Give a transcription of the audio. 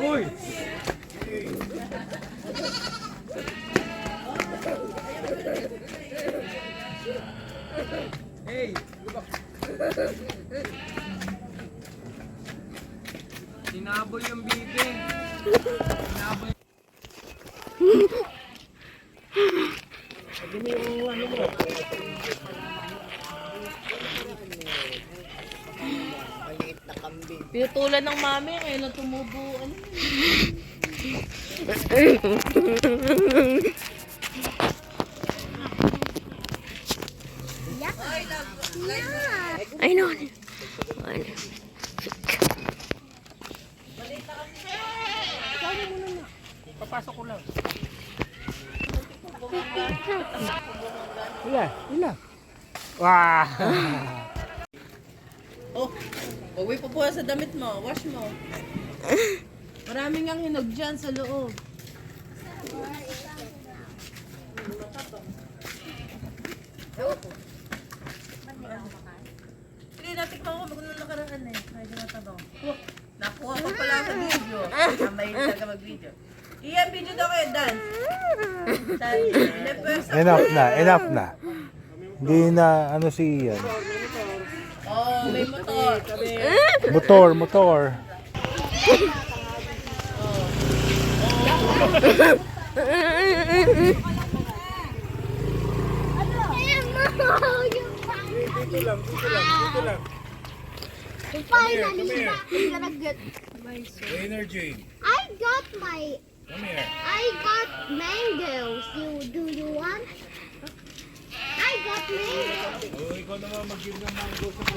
Uy! Hey! Sinabol yung bibi. Sinabol. Pinutulan ng mami, ngayon lang tumubo. Ano I know. Papasok ko lang. Ilan? Wah! Oh, uwi po po sa damit mo. Wash mo. Maraming ang hinog dyan sa loob. Hindi, natikman ko. Magandang nakaraan eh. Medyo natabang. Nakuha ko pala sa video. May talaga mag-video. Iyan, video daw kayo, dance. Enough na. Hindi na ano si Ian. Oh, may motor. Motor. Dito lang. Finally, I'm gonna get my Energy. Come here. I got mangoes. Do you want? I got mangoes. Oh, ikaw naman mag-give ng mango sa